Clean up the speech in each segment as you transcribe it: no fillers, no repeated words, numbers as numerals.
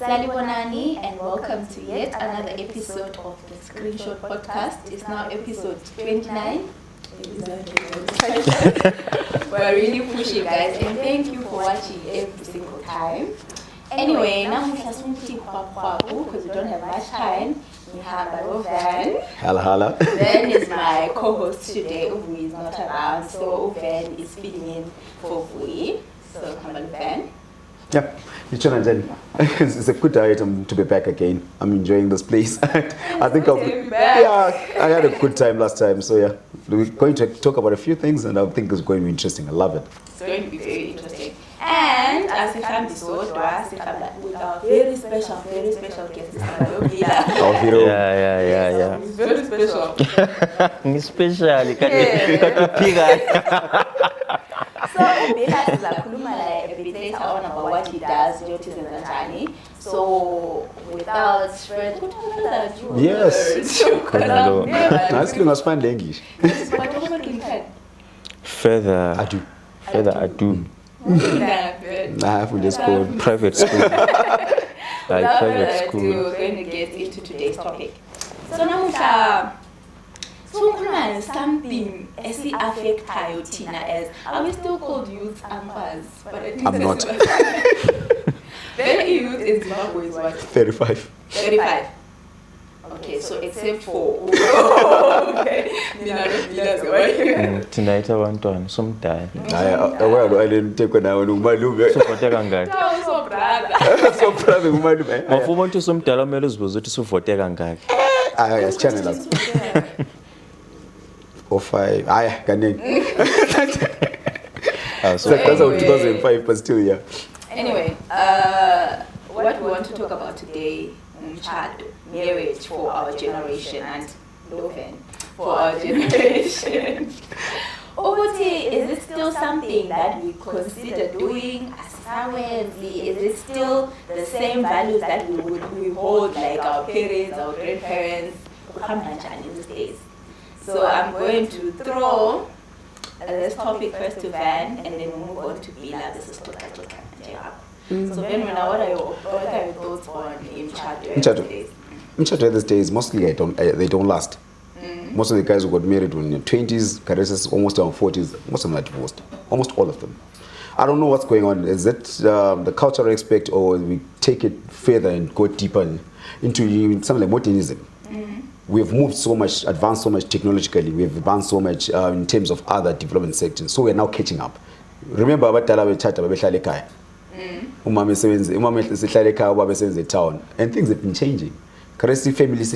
Salibonani, and welcome to yet another episode of the ScreenShot podcast. It's now episode 29. We're really pushing, guys, and thank you for watching every single time. Anyway, now we have because we don't have much time. We have Van. Hello. Van is my co-host today. Uwe is not around, so Van is filling in for Uwe. So come on, Van. Yeah, it's a good item to be back again. I'm enjoying this place. I think I had a good time last time. So yeah, we're going to talk about a few things, and I think it's going to be interesting. I love it. It's going to be very interesting. And as we come to with our very special guest, Yeah. He's very special. Especially, So Ubela is a bit later on about what he does, duties and Zanjani. So without further ado, Yes. Nicely, must find English. Further ado. Nah, we just go Private school. Private school. We're going to get into today's topic. So now something affect Tina as are we still called youth umpires? But I'm not. Very youth in Zimbabwe is what? 35. 35. Okay, so except for okay. Tonight I want to some time. I didn't take one hour. So brother, I want to some telemelos was to so yes, channel us. 05. So that's 2005, but still, yeah. Anyway, what we want to talk about today, marriage for our generation and Loven for our generation. Is it still something that we consider doing as Is it still the same values that we hold like our parents, our grandparents, in these days? So I'm going to throw this topic first to Van, and then we'll move on to Bila. This is Toka. So Van, what are your thoughts on Mchato these days? Mostly they don't last. Most of the guys who got married when in their 20s, careers almost around 40s, most of them are divorced. Almost all of them. I don't know what's going on. Is it the cultural aspect, or we take it further and go deeper into something like modernism? We have moved so much, advanced so much technologically. We have advanced so much in terms of other development sectors. So we're now catching up. Remember about town, and things have been changing. Currently, families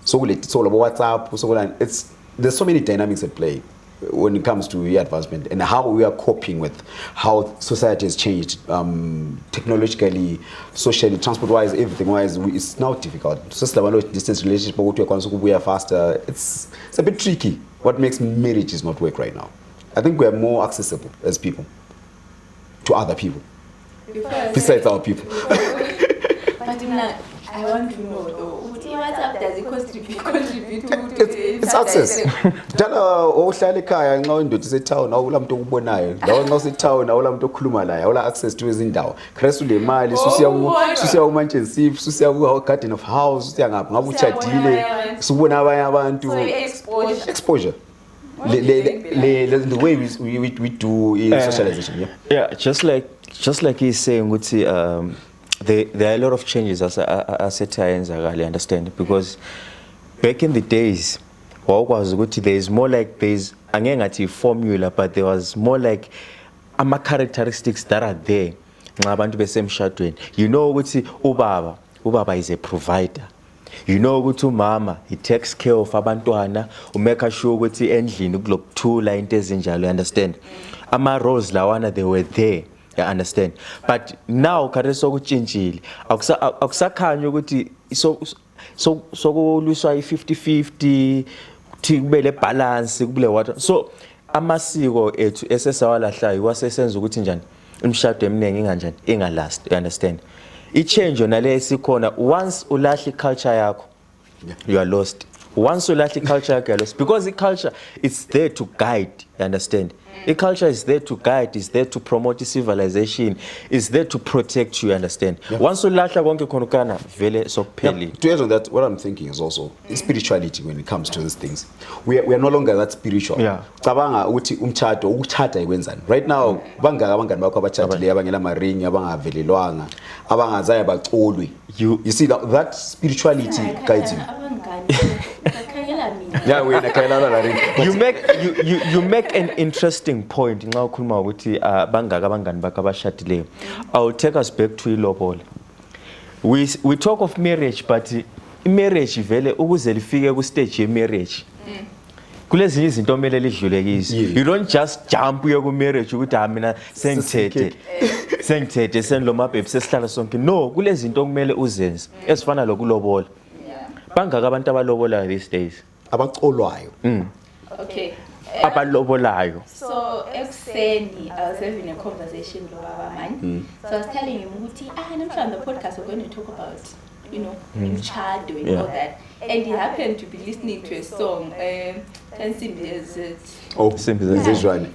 so it's all about WhatsApp. There's so many dynamics at play when it comes to advancement and how we are coping with how society has changed technologically, socially, transport-wise, everything-wise. It's now difficult. Just like a distance relationship, we are faster. It's a bit tricky. What makes marriages not work right now? I think we are more accessible as people to other people besides our people. But I want to know though, WhatsApp does it contribute to it's access. Dala ohlala ekhaya nxa indoda isetown awula umuntu okubonayo. Lawa nxa usetown awula umuntu okhuluma laye, awula access to izindawo. Kresu le mali susiya uManchester, susiya ku Garden of House, susiya ngapha ngabe uchadile, subona abanye abantu. So exposure. The way we do socialization, yeah, just like he's saying, there are a lot of changes as I understand, because back in the days, there is more like there's a formula, but there was more like characteristics that are there. You know, Ubaba is a provider. You know, mama, he takes care of abantwana, make sure endlini kulokuthula into ezinjalo, understand? Ama roles lawana, they were there. I understand, but now kareso kuchinjile akusakhanya ukuthi so kuluswa i50-50 kube le balance kube what. So amasiko ethu esesawalahlayo iwasesenza ukuthi njani imshado eminingi inganjani ingalast. You understand? I change yona le sikhona once ulahla culture yakho, you are lost. Once you like the culture, because the culture is there to guide, you understand? The culture is there to guide, is there to promote the civilization, is there to protect you, understand? Yeah. Once you like konukana, vele sokuphelile. To add on that, what I'm thinking is also spirituality when it comes to these things. We are no longer that spiritual. Yeah. Cabanga uthi umtshado ukuchata ikwenzani. Right now bangaka abangani bakho abatshadile abangela maring abangavelelwanga abangazaya bacolwe. You see that spirituality guides you. Yeah, we you make an interesting point. Nxa ukhuluma ukuthi bangaka abangani bakho abashadileyo. I'll take us back to ilobola. We talk of marriage, but marriage vele ukuze lifike ku stage ye marriage. Kulezinye izinto omele lidlule kizo. You don't just jump uye ku marriage ukuthi mina sengithethe senlo mabhebi sesihlala sonke. No, kulezinto okumele uzenze esifana lokulobola. Bangaka abantu abalobola these days. Abacolwayo. Okay. Abalobolayo. So ekuseni I was having a conversation with Baba man. So I was telling him ukuthi I'm sure on the podcast we're going to talk about umshado and all that. And he happened to be listening to a song. Simbi is it? Oh, Simbi is one.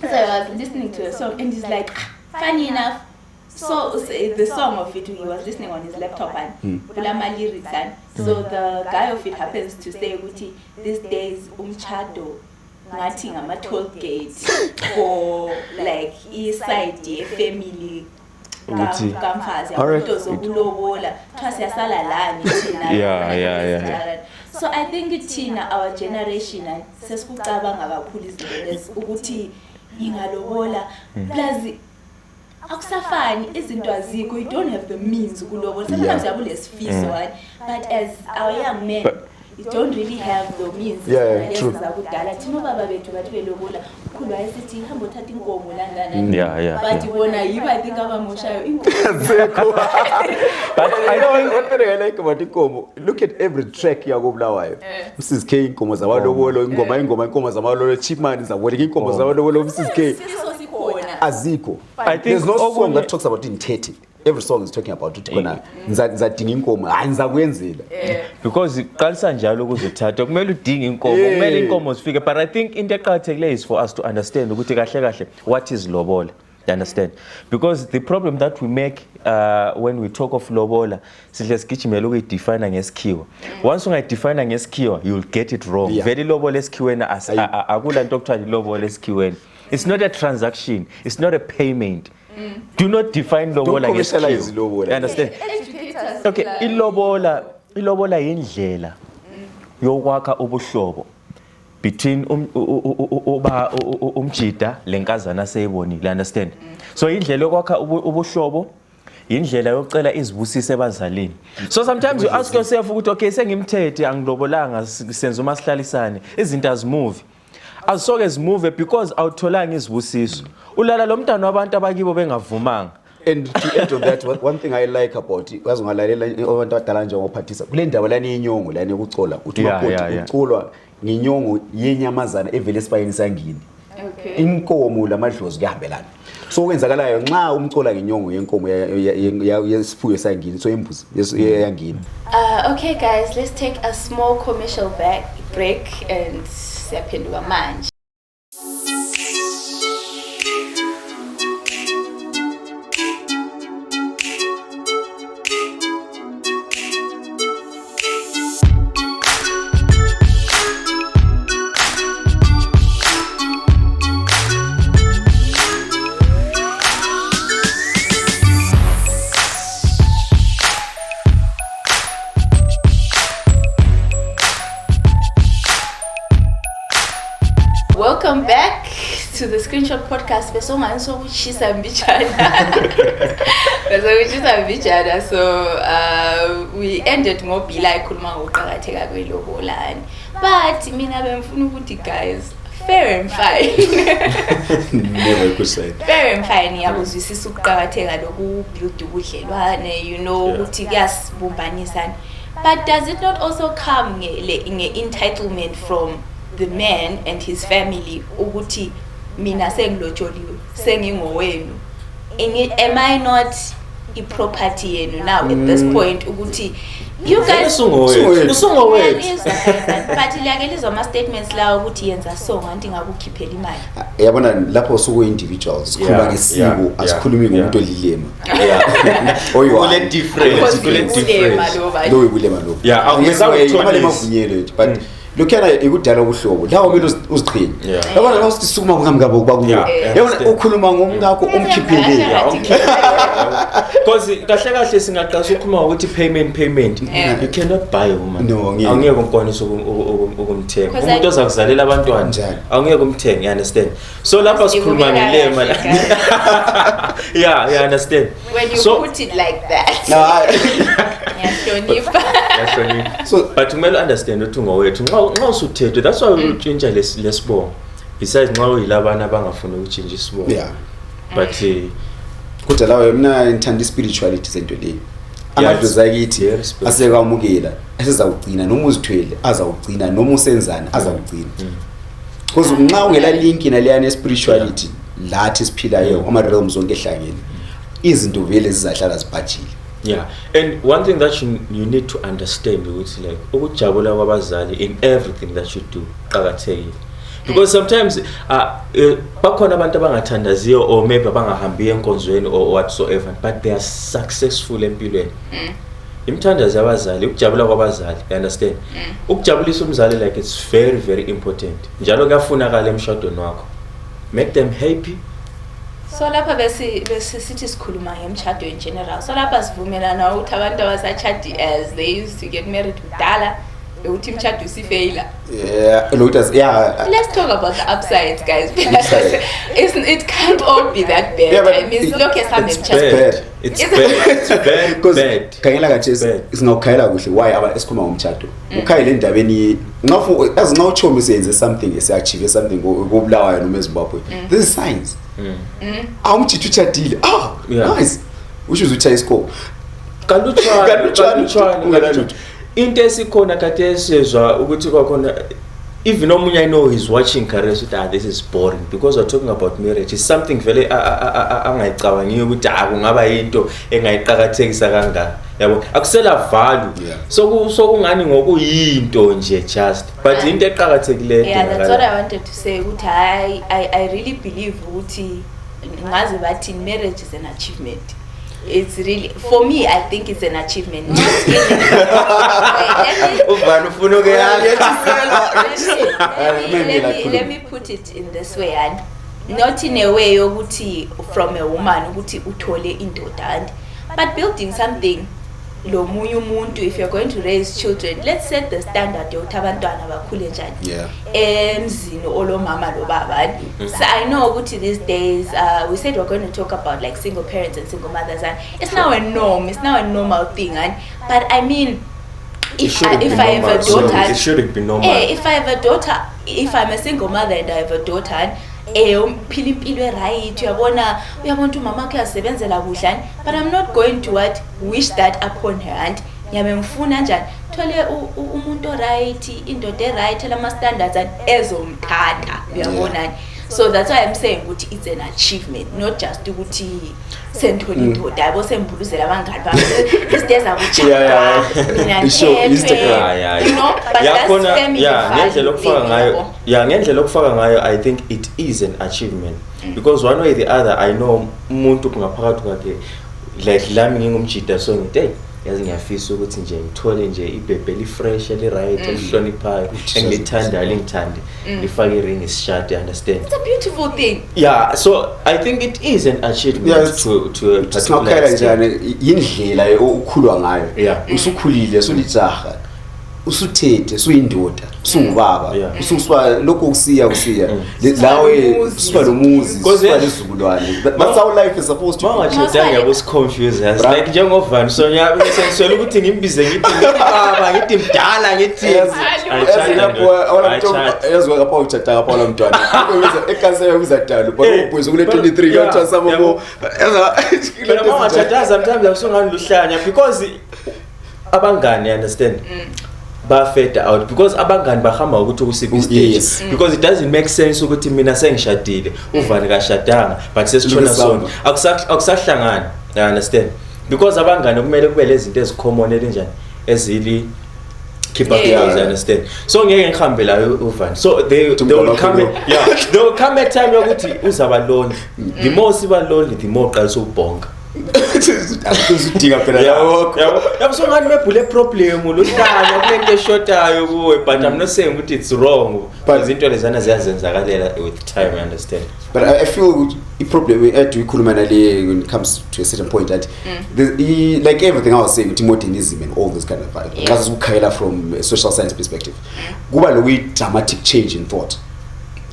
So I was listening to a song and he's like, funny enough. So the song of it, he was listening on his laptop and Bulama lyrics and so the guy of it happens to say, Guti, these days umchado ngathi ngama toll gate for like east side family kamfazi abantu zokulobola thwa siyasala lani thina. Yeah. So I think thina our generation sesikucabanga kakhulu izinto ukuthi ingalobola plus akusafani izinto azikho, you don't have the means ukulobola sometimes yabulesifiso but as our young men you don't really have the means. True. Zakudala thina baba bethu bathi belobola ukhulu ayesithi hamba uthatha inkomo lana but bona yiba I think abamoshayo inkomo. But I know what I like about inkomo, look at every track yakobulawayo. Mrs K inkomo zabalobolo inkomo zabalobolo chipman zaboleka inkomo zabalobolo Mrs K aziko. There's no song that talks about in 30. Every song is talking about ukuthi khona ngizadinga inkomo hayi ngizakwenzela because iqalisa njalo ukuzothatha kumele udinge inkomo kumele inkomo zifike. But I think into eqhathekile is for us to understand ukuthi kahle what is lobola. You understand? Because the problem that we make when we talk of lobola, sidle sigijimela ukuyidefine ngesikhiwa. Once ungayidefine ngesikhiwa you'll get it wrong. Very lobola esikhiweni akula nto okuthiwa lobola esikhiweni. It's not a transaction, it's not a payment. Do not define lobola ngesikhiwa. You understand? Okay, ilobola yindlela yokwakha ubuhlobo between umjida lenkazana seyibonile. Understand? So indlela yokwakha ubuhlobo indlela yokucela izibusiso ebazalini. So sometimes you ask yourself ukuthi okay sengimthethe angilobolanga senza umasihlalisane izinto azimove asoke zimove because awutholanga izibusiso ulala lo mntana wabantu abakibo bengavumanga. And to add to that, one thing I like about it, wazongalalela abantu abadala njengophathisa kule ndawo lani inyongo lani ukucola uthi ucolwa ngenyongo yenyamazana evele esipayini sangini. Inkomo lamadlozi kuyahambelana. So kwenzakalayo nxa umcola ngenyongo yenkomo yesiphuyo sangini so imbuzi yangini. Okay guys, let's take a small commercial break and siyaphenduka manje. Welcome back to the ScreenShot podcast. So we ended ngobila ikhuluma ngokuqhakatheka kwelobola. But mina bemfuna ukuthi guys, fair and fine. Never could say. Fair and fine yabuzwisisa ukuqhakatheka lokubuild ubudlelwane, ukuthi kuyasibumbanisana. But does it not also come nge-entitlement from the man and his family ukuthi mina sengilotsholiwe sengingowenu? Am I not i-property yenu now at this point ukuthi you guys usungowethu but liyake lizwa ama-statements lawo ukuthi yenza so nganti ngakukhiphela imali yabona lapho suku-individuals sikhuluma ngesiko asikhulumi ngomuntu olilema kule difference lo yikulema lo amalema avunyelwe but lokhana ikudala ubuhlobo lawo kumele uziqhine yabona la usithi sukuma ngomngabo kuba kuyo yabona ukhuluma ngomngakho omkhiphele because kahle singaqasa ukukhuluma ukuthi payment you cannot buy a woman awungeke ukwanise ukumthenga umuntu ozakuzalela abantwana awungeke umthenga you understand so lapha sikhuluma ngelema yeah you understand when you put it like that so but kumele understand ukuthi ngowethu nxa usuthethe that's why utshintsha lesibongo besides nxa uyilabana abangafuni ukutshintsha isibongo but kodwa lawo mina ngithanda spirituality sento leyo abantu zakithi asekwamukela asizawugcina noma uzithwele azawugcina noma usenzana azawugcina because nxa ungela link naleyana spirituality lathi siphilayo ama realms onke ehlangene izinto vele zizahlala zibhajile. Yeah, and one thing that you need to understand is like ukujabula kwabazali in everything that you do qakathekile. Because sometimes bakhona abantu abangathandaziyo or maybe abangahambi enkonzweni or whatsoever but they are successful empilweni. Imthandazo yabazali ukujabula kwabazali, you understand? Ukujabulisa umzali like it's very very important. Njalo kuyafunakala emshadweni wakho. Make them happy. So lapha besithi sikhuluma ngemshado in general. So lapha sivumelana ukuthi abantu abasachadi as they used to get married kudala ukuthi imshado isifaila. Yeah, let's talk about the upsides, guys. It can't all be that bad. Yeah, I mean, look at some bad. It's very bad. Khayela kathi singakhayela kuhle why aba esikhuluma ngomshado. Ukhayela endabeni ngafu as now chomi senze something esiachieve something ngobulawayo noma eZimbabwe. This is science. Awumthithi uchadile. Nice. Usho uthi iscore. Kaluchwana. Into esikhona kade esizwa ukuthi kwakhona even omunye I know he's watching careers with this is boring because we're talking about marriage. It's something very angayicabangiyo ukuthi kungaba into engayiqhakathekisa kangaka. Yabo akusela value. So kungani ngokuyinto nje just but into eqhakathekileyo. Yeah, that's what I wanted to say ukuthi I really believe ukuthi ngazi bathi marriage is an achievement. It's really, for me, I think it's an achievement. Let me put it in this way, and not in a way from a woman utole indoda, but building something. If you're going to raise children, let's set the standard. So I know these days we said we're going to talk about like single parents and single mothers, and it's now a norm. It's now a normal thing, but I mean, if I have a daughter, it shouldn't be normal. If I have a daughter, if I'm a single mother and I have a daughter, right, but I'm not going to wish that upon her and yamemfuna njani thole umuntu right indoda right lama standards and ezomthatha uyabona. So that's why I'm saying ukuthi it's an achievement, not just ukuthi senthola indoda yabo sembuluzela abangani bami isiteza kuchapha mina Instagram, you know, but that's family ngendlela okufaka ngayo I think it is an achievement because one way or the other I know umuntu kungaphakathi kwakhe like lami ngingumjida so ngithe yazi ngiyafisa ukuthi nje ngithole nje ibhebhe li fresh li right elihloniphayo engithanda lingithande lifake ring isishade, understand? It's a beautiful thing. Yeah, so I think it is an achievement to a particular extent. Yindlela ukukhulwa ngayo. Usukhulile solitsaha. Usuthethe suyindoda usungubaba ususwa lokho kusiya lawe uswa lomuzi uswa lezizukulwane. That's how life is supposed to be. Manje yabo confused as like njengovan so ngisenzela ukuthi ngimbize ngithi baba ngithi mdala ngithi yazwa kapha uchata kapha la mntwana ekanse yakuzadala ubhuzo kule 23 yathi samabo but mama chata sometimes usungani luhlanya because abangani, understand? Fed out because abangani bahamba ukuthi ukusiphi stage because it doesn't make sense ukuthi mina sengishadile uvani kashadanga but sesitshona sona akusahlangana, you understand? because abangani kumele kube lezi zinto ezicommon elinjani ezili keep up Yeah. those, understand. So ngeke ngihambe la uvan. So they will come they will come a time yokuthi uzaba lonely. The more siba lonely, the more uqalisa ukubhonga. Udinga phela yakho. Yabo so ngathi mebhule problem luhlanya kulento eshotayo kuwe, but I'm not saying ukuthi it's wrong. But izinto lezana ziyazenzakalela with time, you understand. But I feel the problem we had to when it comes to a certain point that like everything I was saying, modernism and all this kind of vibe. Because we from a social science perspective, kuba lo dramatic change in thought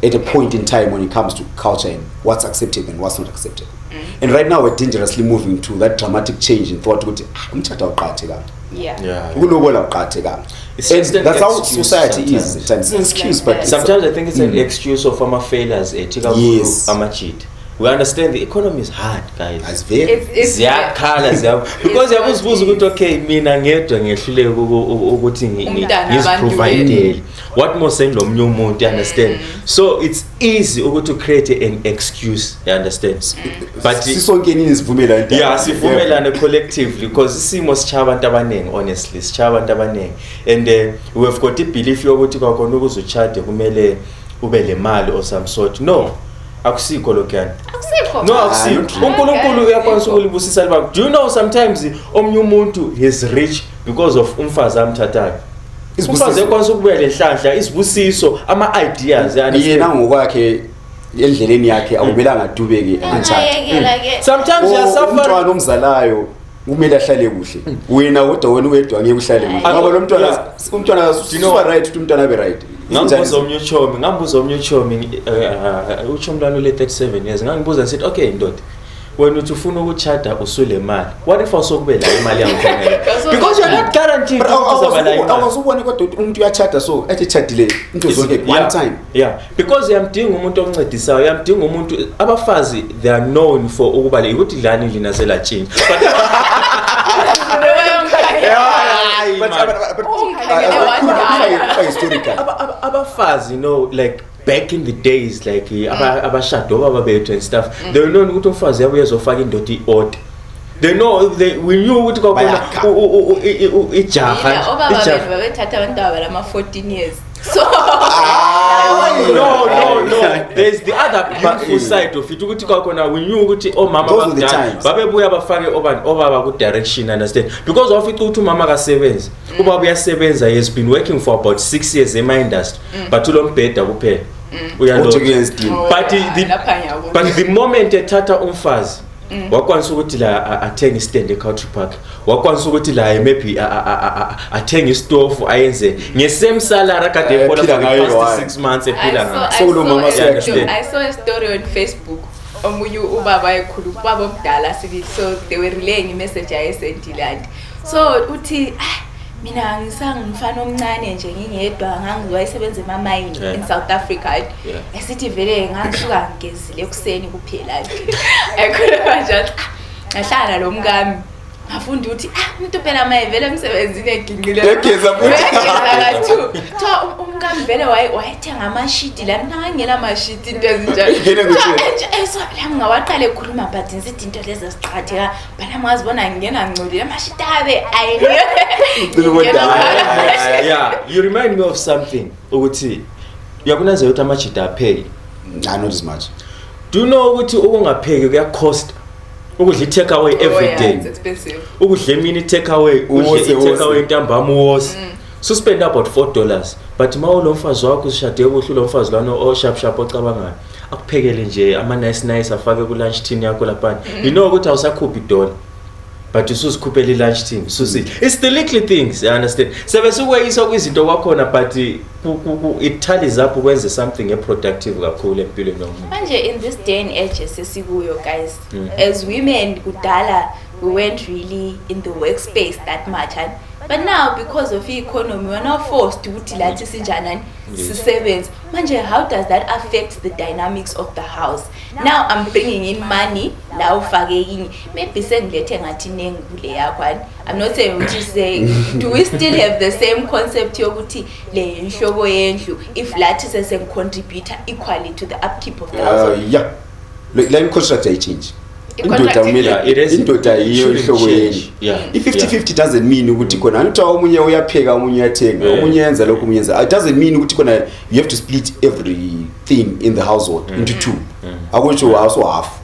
at a point in time when it comes to culture and what's accepted and what's not accepted. And right now we're dangerously moving to that dramatic change in thought. Yeah. It's and that's how society is at times. It's an excuse, but sometimes I think it's an excuse of our failures. Yes. Cheat. We understand the economy is hard, guys. It's very. It's Because I was supposed okay, mina ngedwa ngehluleke ukuthi ngiziprovide. What more saying lo mnye umuntu, you understand? So it's easy to create an excuse, you understand? But sisonke nini sivumela into. Yeah, sivumelane collectively because isimo sichaba abantu abanengi, honestly, sichaba abantu abanengi. And we have got the belief yokuthi kwakhona ukuzochade kumele ube le mali or some sort. No. Akusikho lokho. No, akusikho. uNkulunkulu uyakwanisa ukulibusisa liba. Do you know sometimes omnye umuntu is rich because of umfazi amthathayo? Umfazi ekwanisa ukubuyela enhlanhla isibusiso ama ideas yena ngokwakhe endleleni yakhe akumelanga adubeke anjani. Sometimes you suffer. Umntwana omzalayo kumele ahlale kuhle. Wena kodwa wena uwedwa ngeke uhlale kuhle. Ngoba lo umntwana usuwa right ukuthi umntwana abe right. Ngambuza omnye uchomi uchomlwana le 37 years ngangibuza ngithi okay ndoda wena uthi ufuna ukuchata usule mali, what if awusokube la imali yangikhona because you're not guaranteed ukuzaba la imali. Awuzubona kodwa umuntu uyachata so ethi chatile into zonke one time. Yeah, because uyamdinga umuntu oncedisayo, uyamdinga umuntu. Abafazi they are known for ukuba le ukuthi dlani linasela change abafazi, you know, like back in the days, like abashado baba bethu and stuff, they know ukuthi umfazi yabo uyezofaka indoda iorder. They know we knew ukuthi kwakhona ijaha babethatha abantu abala 14 years. So no. There's the other beautiful side of it. Ukuthi kwakhona we knew ukuthi omama bakudala babebuya bafake obaba ku direction, understand? Because of it ukuthi umama kasebenza, ubaba uyasebenza, he has been working for about 6 years in my industry, but ulombheda kuphela but the moment ethatha umfazi wakwanisa ukuthi la athenga istand eCountry Park, wakwanisa ukuthi la maybe athenga istove ayenze ngesame salary kade ehola for 6 months ephila ngayo. So lo mama I saw a story on Facebook. Omunye ubaba ekhulu ubaba omdala sithi, so they were relaying a message ayesendile. So uthi mina ngisangifana omncane nje ngingedwa ngangizoyisebenza ema-mine in South Africa. Esithi vele ngasuka ngezile ekuseni kuphela. Ayikhona njalo. Ngahlala lo mkami. Ngafunda ukuthi umuntu phela maye vele emsebenzini egingile. Egeza futhi. Umkami vele wayethenga amashiti la ngangela amashiti into ezinjalo. Eso la ngawaqala ekhuluma but ngithi into lezi ziqhatheka bana ngazibona ngingena ngcolile amashiti abe yeah, you remind me of something ukuthi uyakunaza ukuthi amashiti apheli. I know this much. Do you know ukuthi ukungapheki kuya cost? Ukudla take away every day. It's expensive. Ukudla emini take away, take away ntambama wos. So spend about $4. But mawulo mfazi wakho ushade kuhle lo mfazi lana o sharp ocabangayo. Akuphekele nje ama nice afake ku lunch tin yakho lapha. You know ukuthi awusakhuphi $1. But ususikhuphela lunch tin. It's the little things, you understand? Sebesukuyisa kwizinto kwakhona but it tallies up ukwenza something productive kakhulu empilweni yomuntu. Manje in this day and age sesikuyo guys, as women kudala we weren't really in the workspace that much, but now because of the economy we are now forced to utilise sinjani sisebenze. Manje how does that affect the dynamics of the house? Now I'm bringing in money, now ufake maybe sengilethe ngathi nengi kule yakho. I'm not saying which is do we still have the same concept yokuthi le nhlobo yendlu if lathi sesen contribute equally to the upkeep of the house? Yeah. Like construct a change. Yeah, it is. indoda iyo Shouldn't ihlobo change. yeni. Yeah. I-50-50 doesn't mean ukuthi khona angithi omunye uyapheka omunye uyathenga omunye yenza lokho omunye yenza. It doesn't mean ukuthi khona you have to split everything in the household into two. Akusho also half.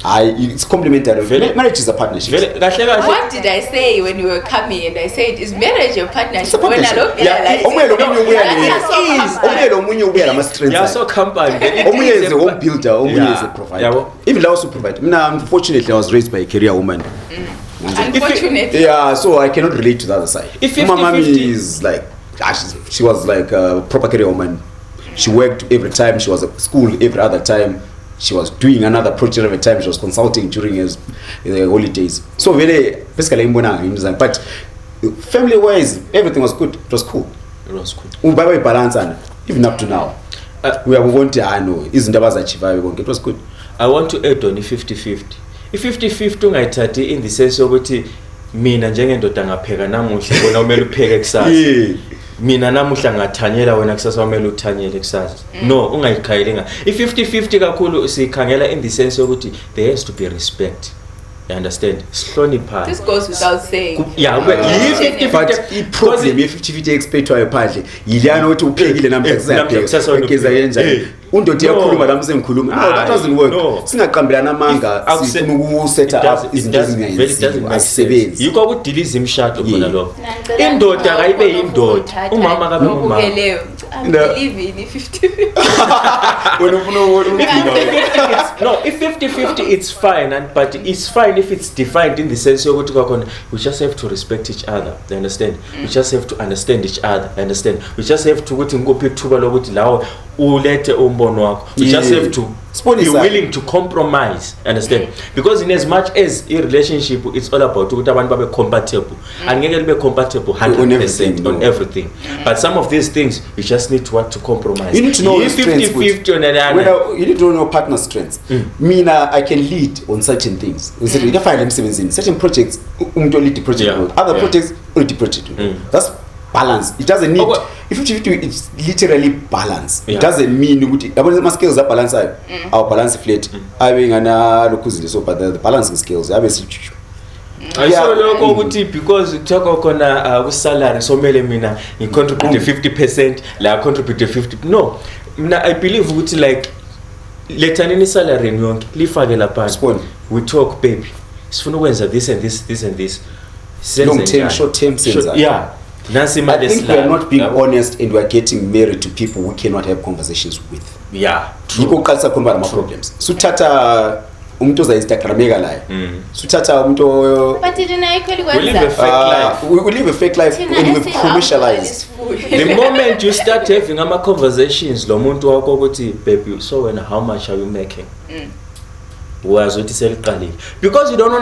It's complementary. Marriage is a partnership. What did I say when you were coming? And I said, is marriage a partnership? It's a partnership. You are so company. Omunye is a home builder, omunye is a provider. Even I also provide. Unfortunately, I was raised by a career woman. Unfortunately. Yeah, so I cannot relate to the other side. If my mommy 50-50 is like, she was like a proper career woman. She worked every time. She was at school every other time. She was doing another project every time. She was consulting during his holidays. So very basically, but family-wise, everything was good. It was cool. It was cool. We balance and even up to now, we are going to know isn't about achieve. It was good. I want to add on the 50-50. I-50-50 ungayithathi in the sense ukuthi mina njengendoda ngapheka namuhla wena umele upheke kusasa. Mina namuhla ngathanyela wena kusasa umele uthanyele kusasa. No, ungayikhayeli nga. I-50-50 kakhulu sikhangela in the sense yokuthi there has to be respect. You understand? Sihloniphana. This goes without saying. Yeah, but i-problem ye-50-50 expectwayo phandle yiliyana ukuthi uphekile namhla kusasa yenjani undoda iyakhuluma lami sengikhuluma. No, that doesn't work. Singaqambelana amanga sifuna ukusetha up izinto ezingayenziwa asisebenzi. Yikho ukudiliza imishado khona lokho. Indoda kayibe yindoda, umama kabe umama. I'm believing in 50-50. No, if 50-50 it's fine, but it's fine if it's defined in the sense of we just have to respect each other. You understand? We just have to understand each other. You understand? We just have to we just have to be willing to compromise. Understand? Because in as much as a relationship, it's all about be compatible. And you can be compatible 100% on everything. But some of these things, you just need to compromise. You need to know your 50-50 on you need to know your partner's strengths. Mina, I can lead on certain things. Certain projects, lead the project. Other projects, only the project. That's balance. It doesn't need. If 50-50, it's literally balance. It doesn't mean my skills are balance. Our balance flat. But the balancing skills, obviously. I saw local because talk on salary, so mina you contribute 50%, like I contribute 50%. No, I believe like later any salary we talk, baby. It's this and this and this. Long term, short term, yeah. I think we are not being honest and we are getting married to people we cannot have conversations with. Yeah, true. Problems. Sutata umuntu oza Instagrameka la. Sutata umuntu But didn't I we live a fake life. We live a fake life and we commercialize. The moment you start having conversations lo muntu wakho ukuthi baby so when how much are you making? Because you don't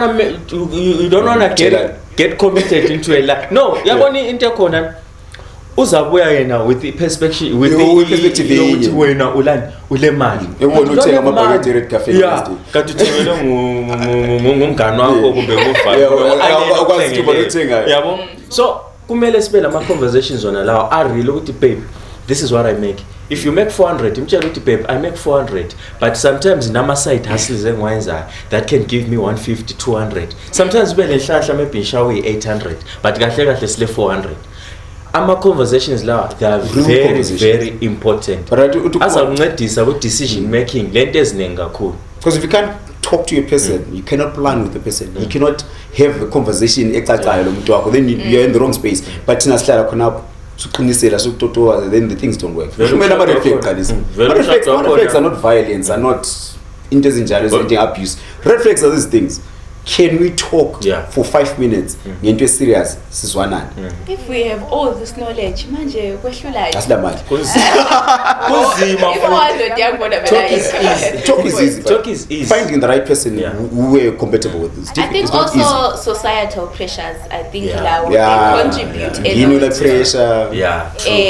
want to get committed into a life. No, yabona into ekhona uzabuya yena with the perspective wena ule mali. Yabona uthenga amabhakede red cafe Wednesday. Kanti uthengele ngumngane wakho kumbe ngufana. Yabo. So kumele sibe lama conversations on lawo are real ukuthi babe this is what I make. If you make 400, babe, I make 400. But sometimes in my side hustles and wines that can give me 150, 200. Sometimes when maybe 800, but gahle 400. Our conversations now they are very, very important. As a decision making, because if you can't talk to a person, you cannot plan with the person. You cannot have a conversation. Then you're in the wrong space. But then the things don't work. Red flags are not violence, are not anything abuse. Red flags are these things. Can we talk for 5 minutes? Into serious, if we have all this knowledge, manje that's the matter. Talk is easy. Finding the right person who we're compatible with is difficult. I think also societal pressures. I think they contribute. You know the pressure.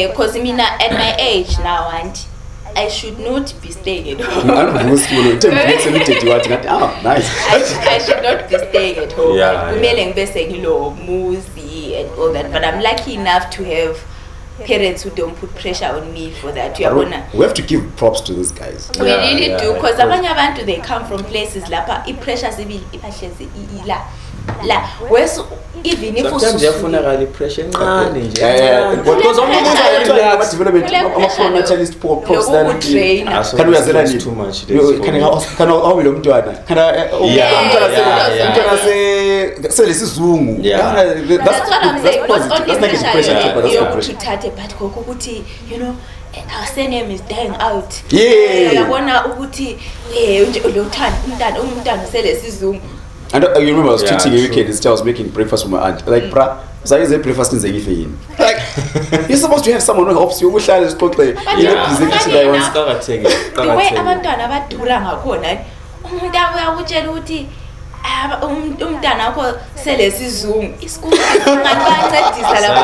Because at my age now, and I should not be staying at home. Nice. I should not be staying at home. And all that. But I'm lucky enough to have parents who don't put pressure on me for that. We have to give props to these guys. We really do, because abanye abantu they come from places lapha i-pressure ibahlezi la whereas even if sometimes yafunakala pressure encane nje because development ama-fundamentalist personality kana uyazela nini too much kana awube lo mntwana kana umntwana selesizungu that's what I'm saying. Not only pressure but that's uthathe but kokuthi you know our surname is dying out. Uyabona ukuthi lo umntwana selesizungu. And you remember I was treating a weekend instead I was making breakfast for my aunt. Like, bra, so I said breakfast in Zegifein. Like, you're supposed to have someone who helps you. You know, busy the way abantwana badura ngakhona umuntu uyakutshela ukuthi umntana wakho selesizungu isikole ngancedisa lapha.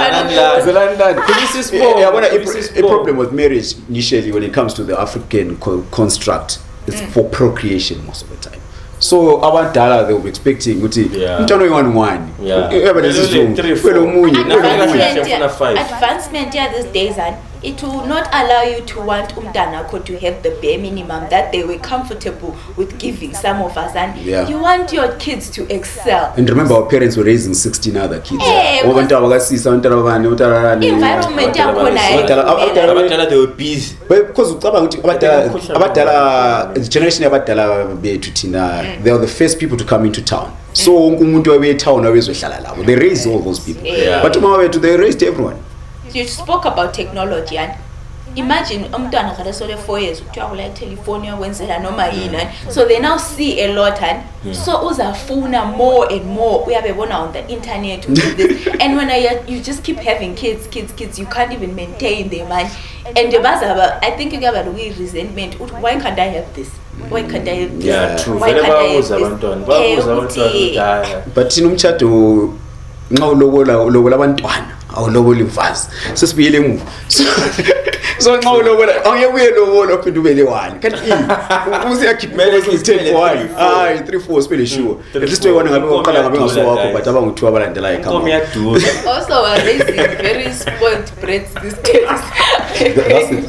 A problem with marriage initially when it comes to the African construct is for procreation most of the time. So abadala they were expecting ukuthi umntwana oyi-1 ebe nesizungu kwelo munye advancement these days and it will not allow you to want umntana to have the bare minimum that they were comfortable with giving some of us, and you want your kids to excel. And remember our parents were raising 16 other kids. Environment abadala they were busy because ucabanga ukuthi abadala the generation abadala bethu thina they are the first people to come into town. So wonke umuntu wabe town wabezohlala labo, they raised all those people. But mama bethu they raised everyone. You spoke about technology and imagine umntwana kadasole 4 years uthiwa kula telephone wenzela noma yini, so they now see a lot and so uzafuna more and more uyabebona on the internet and when you just keep having kids you can't even maintain them and I think you have a resentment. Why can't I have this? Why can't I have this? Yeah, true. Why can't I have this? But umtshato nxa ulobola abantwana awulobola imfazi sesibuyele emuva so nxa ulobola awuyebuye lobola uphinde ube le-1 kanti usiyakhipha 3-4 spele sure at least uyibona ngabe uqala ngabe ngasowakho but abangu-2 abalandelayo ekhaya. Also we're raising very spoiled brats these days.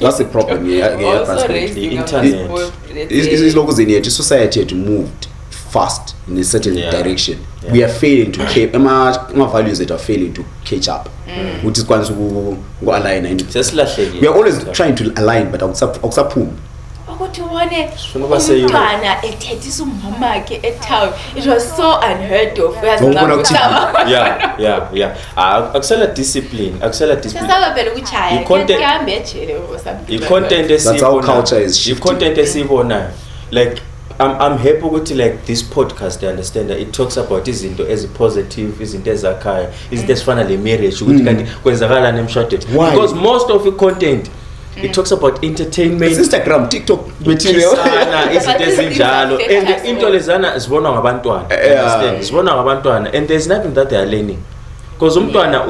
That's the problem. Also raising internet isilokhu zeni yethu society yethu moved fast in a certain direction. We are failing to keep my values that are failing to catch up. Which is going to go align. We are always trying to align, but akusaphumi. It was so unheard of. Akusela discipline. That's how culture is shifting. Content esibona. Like I'm happy with like this podcast. I understand that it talks about izinto as positive, izinto ezakhaya, izinto ezifana le marriage ukuthi kanti kwenzakala nemshado. Because most of the content it talks about entertainment, Instagram, TikTok material, izinto ezinjalo, and into lezana zibonwa ngabantwana. Understand? Zibonwa ngabantwana and there's nothing that they are learning. Because umntwana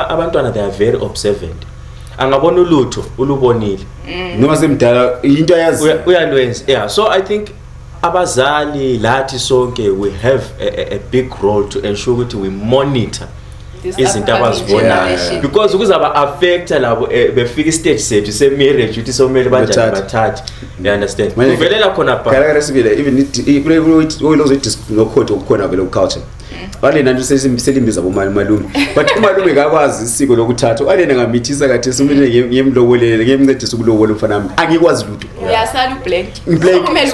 abantwana they are very observant. Angabona ulutho ulubonile noma semdala into ayazi uyalwenza. So I think abazali lathi sonke we have a big role to ensure ukuthi we monitor izinto abazibonayo because ukuzaba affect labo befika stage sethu se marriage ukuthi somele banjani bathathe. You understand? Kuvelela khona pha even nokhotho ukukhona vele culture balena nje selimbiza bomalume but umalume akakwazi isiko lokuthatha balena ngamithisa kathi somele ngiyemlobolele ngiyemncedisa ukulobola umfana wami angikwazi lutho uyasala ublank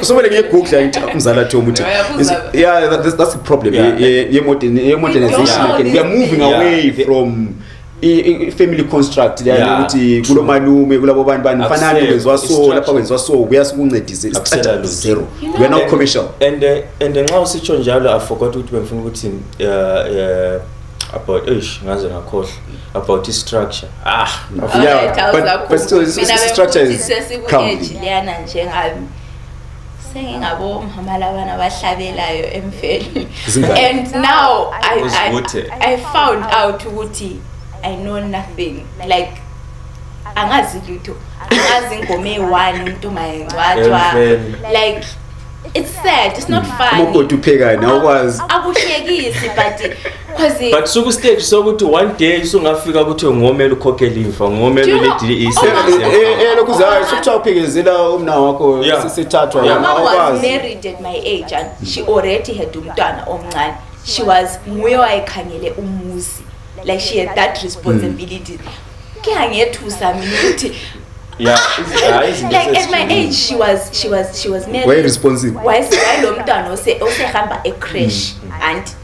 somele ngiyegoogle ngithi umzala Tom uthi that's the problem modernization again. We are moving away from family construct ukuthi kulo malume kulabo bantu banifanana kwenziwa so lapha kwenziwa so kuyasikuncedisa isicatha zero. We are now commercial and nxa usitsho njalo I forgot ukuthi bengifuna ukuthi about ngaze ngakhohle about structure but still structure is crumbling. Liyana njengami sengingabo mama labana abahlabelayo emfeni and now I found out ukuthi I know nothing, like angazi lutho, angazi ngome 1 umuntu mayengcwatshwa, like it's sad, it's not fun. Umoto upheka na ukwazi akuhlekisi but But suku stage sokuthi one day usungafika ukuthi ngomela ukhokhela imfa ngomela ledi isebenze lokhu zayo sokuthiwa uphikezela umna wakho sithathwa mama was married at my age and she already had umntwana omncane. She was nguye wayekhangele umuzi, like she had that responsibility. Ke angethusa mina ukuthi like at my age she was married. Very responsible. Why lo mntwana osehamba ecrash and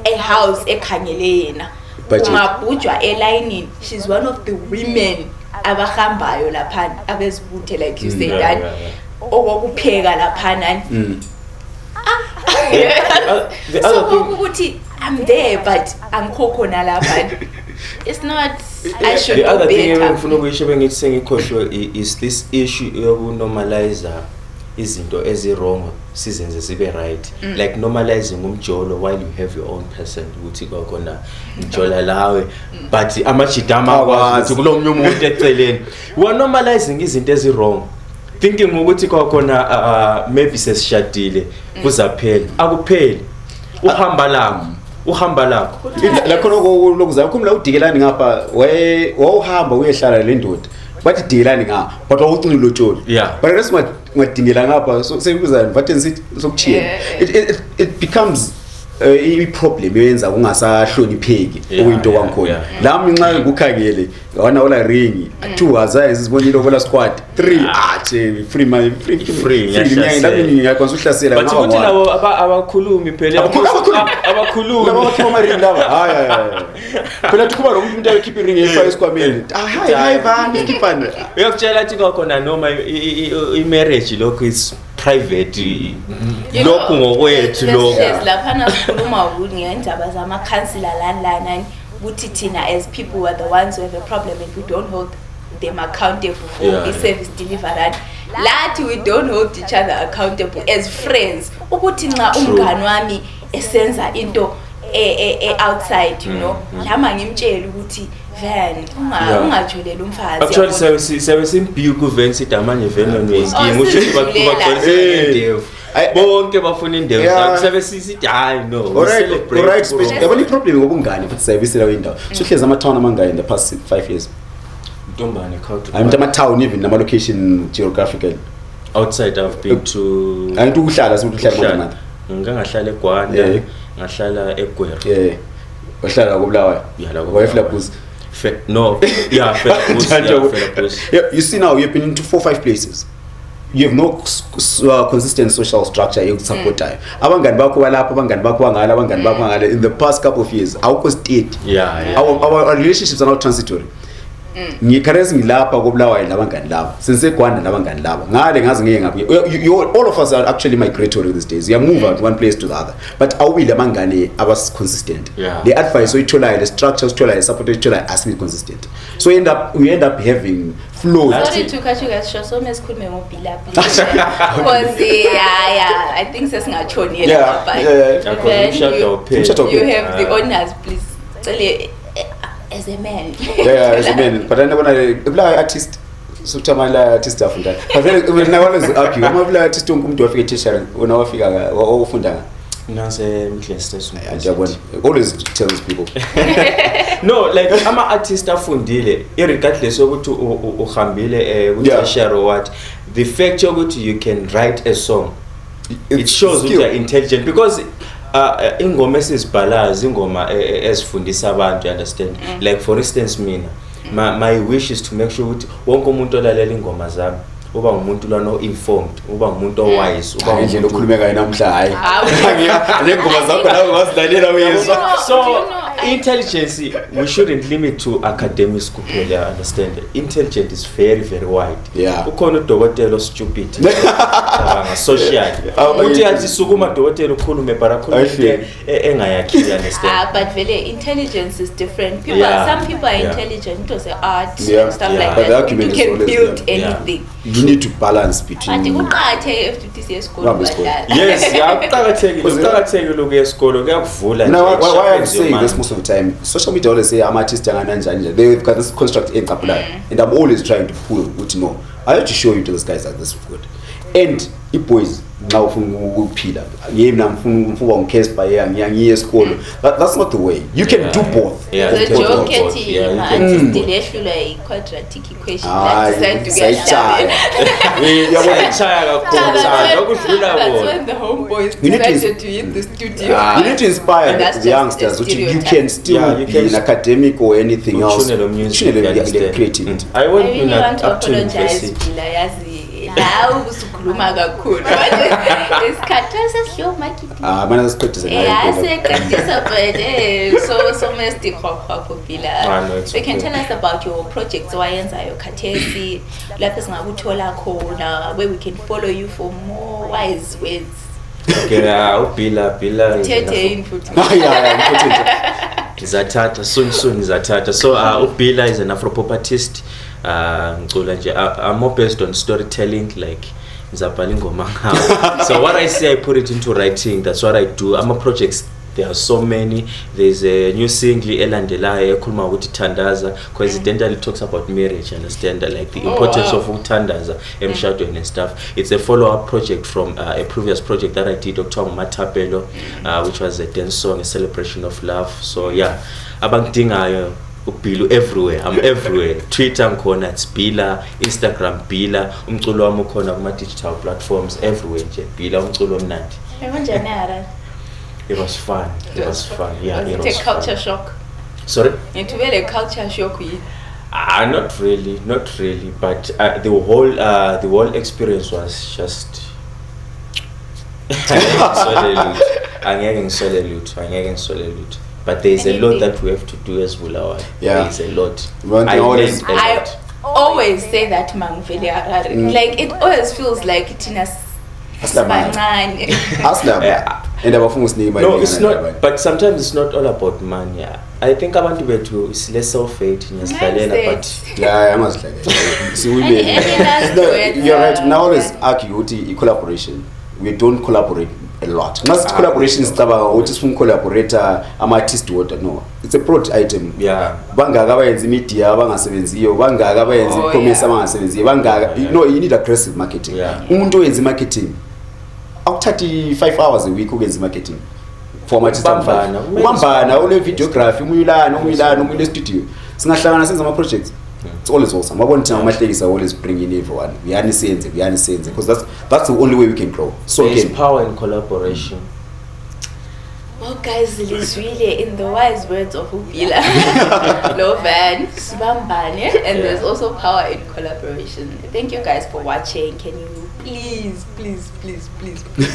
a house ekhangele yena. Umabhujwa elayinini. She's one of the women abahambayo lapha abezibuthe, like you said, that okupheka lapha and the other thing, I'm there but angikhona lapha. It's not. I should. The other be thing better. engifuna ukuyisho bengithengi is this issue yokunormalize izinto ezi-wrong sizenze zibe right. Like normalizing umjolo while you have your own person ukuthi kwakhona umjola lawe but amajidama akwazi ukuthi kulo umuntu eceleni. We are normalizing izinto ezi-wrong, thinking ukuthi kwakhona maybe sesishadile kuzaphela. Akupheli. Uhamba lakho lakho lokuzayo kumla udikelani ngapha wawuhamba uyehlala le ndoda bathi dikelani ngapha but wawucina lotsholo but rest ngadingela ngapha so sekuzani bathi sithi sokuchiya it becomes a problem yenza ungasahlonipheki okuyinto kwankhona lami nxa ukukhangele wana ola ring 2 azazi sibonile obola squad 3 free nami ngiyakwanza uhlasela ngaba but labo abakhulumi phela abakhulumi labo bakhoma ring laba hayi phela tukuma lo umuntu ayikhipha ring efa esikwameni hi van skipana uyakutshela ukuthi kwakhona noma i-marriage lokho is private lokho ngokwethu lokho lapha nasikhuluma ukuthi ngendaba zama councilor lana ukuthi thina as people were the ones who have a problem and we don't hold them accountable for the service delivered. Lathi we don't hold each other accountable as friends. Ukuthi nxa umngani wami esenza into outside, you know, lama ngimtshela ukuthi Van ungajolela umfazi. Actually sebesimbiku Van sidamanye Van nonwesking uthi bagcwalisa indevu. Bonke bafuna indevu zakho sebesithi hayi no. Alright yabona iproblem ngobungani futhi service la window. So hlezi ama town amangani in the past 5 years. Ntombane khawuthi. I'm talking town even nama location geographical. Outside I've been to angithi ukuhlala sibuthi uhlala ngapha. Ngangahlala eGwanda, ngahlala eGwera. Wahlala koBulawayo. Wayefla bus. No, you see now you've been into 4-5 places. You have no consistent social structure you support. Abangani bakho balapha, abangani bakho bangala, abangani bakho bangala. In the past couple of years, our state, our relationships are not transitory. Ngikharezi ngilapha koBulawayo labangani laba. Since eGwanda labangani laba. Ngale ngazi ngeke ngabuye. All of us are actually migratory these days. You move out one place to the other. But awubili abangani abas consistent. The advice oyithola, the structure oyithola, support oyithola as consistent. So we end up having flow. Sorry to cut you guys short. So mess could me mobile because I think sesingachoni you have the honors, please. As a man. As a man. But I never know artist. So tamala artist afunda. But then I always argue. I'm artist umuntu wafika teacher unawafika ufunda. Nase mhlestes. Always tell these people. No, like I'm an artist afundile irregardless ukuthi uhambile uthi share what the fact ukuthi you can write a song it shows that you are intelligent because ingoma esizibhalaza ingoma ezifundisa abantu, you understand? Like for instance mina my wish is to make sure ukuthi wonke umuntu olalela ingoma zami uba ngumuntu lana informed, uba ngumuntu owise, uba ngendlela okhulumeka namhla hayi ngengoma zakho nawe wazilalela wezwa. So intelligence we shouldn't limit to academics kuphela, understand? Intelligence is very very wide. Ukhona udokotela stupid social uthi yathi sukuma dokotela ukhulume barakhulu engayakhi, understand? But vele intelligence is different. Some people are intelligent into the art and stuff like that. You can build anything. You need to balance between. Yes, uqakathekile ukuya esikolo kuyakuvula. Now why I'm saying this most of the time, social media always say I'm artist njani. They've got this construct enqaphulayo and I'm always trying to pull, which no, I have to show you to those guys that this is good. And boys, nxa ufuna ukuphila yimi namfuna ukuba ngicasper ngiye esikolo. That's not the way. You can do both. Yeah, The you can do joke both. ethi Yeah, you ma can do both. lehlula i-quadratic equation Ah, that decide to sayitshaya. Sayitshaya kakhulu ukudlula That's bona. when the homeboys You need to decided to hit the studio. You need to inspire And that's the just youngsters a that you stereotype. can still Yeah, you be can in academic or anything else. Uchune music, you understand? Creativity. I I went really in want to up to apologize university. Bila yazi la usukhuluma kakhulu isikhathi sesihloma marketing Mana siqedise yaseqedisa but so mesti khopha Bila. No, it's So you can okay. tell us about your projects owayenzayo khathesi lapho singakuthola khona where we can follow you for more wise words. Okay, Bila is Thethe enough. input. Izathatha soon izathatha. So Bila is an Afro-pop artist. Ngicula nje I'm more based on storytelling, like ngizabhala ingoma ngawo. So what I say I put it into writing. That's what I do. I'm a projects. There are so many. There's a new single elandelayo ekhuluma ukuthi thandaza, coincidentally talks about marriage, understand, like the importance of uthandaza emshadweni and stuff. It's a follow-up project from a previous project that I did, Dr. Matapelo, which was a dance song, a celebration of love. So yeah, abangidingayo uBila everywhere. I'm everywhere. Twitter ngikhona, it's Bila. Instagram Bila. Umculo wami ukhona kuma digital platforms everywhere nje. Bila umculo omnandi. Ekunjani ara? It was fun. It was fun. Yeah, it was It's a culture fun. shock. Sorry? Into a culture shock with Not really, but the whole experience was just angeke ngisole lutho. But there is a lot that we have to do as Bulawayo. Yeah. There is a lot. One I thing learned a I lot. always say that mangvele Harare. Like it always feels like Tina Sibangane. Asla. And abafuna usinike imali. No, it's not. But sometimes it's not all about money. Yeah. I think abantu bethu is less self-hate niyasihlalela, but Yeah, I must like see we Any last No, words, you're right. Now always argue ukuthi collaboration. We don't collaborate a lot. Not collaboration sicabanga ukuthi sifuna collaborator ama-artist wodwa, no. It's a broad item. yeah. Bangaka abayenza media abangasebenziyo, bangaka abayenza commerce abangasebenziyo, bangaka you need aggressive marketing. Yeah. Umuntu oyenza marketing awuthathi 5 hours a week ukenza marketing for ama-artist Ubambana. ubambana ule videography umuyilana studio singahlangana senza ama-projects. It's always awesome. Wabona thina amahlekisa always bring in everyone. Uyani senze because that's the only way we can grow. So There is again, power in collaboration. Well, guys, it is really in the wise words of Ubila, Lovan, Sibambane, and there's also power in collaboration. Thank you guys for watching. Can you please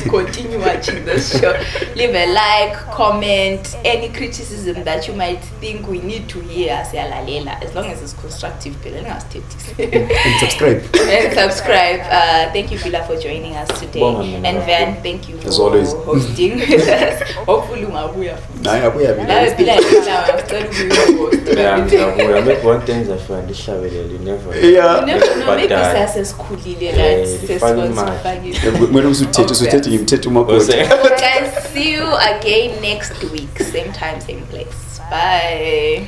continue watching this show? Leave a like, comment, any criticism that you might think we need to hear, as long as it's constructive. and subscribe. And subscribe. Thank you, Bila, for joining us today. And Van, thank you As for always. hosting with us. Hopefully, Mabuya. Naye abuya Now, Bila, I make one thing I find this show you never. Yeah. maybe But, sasesikhulile Mwena usuthethe ngimthethe umakoti. guys, see you again next week, same time, same place. Bye.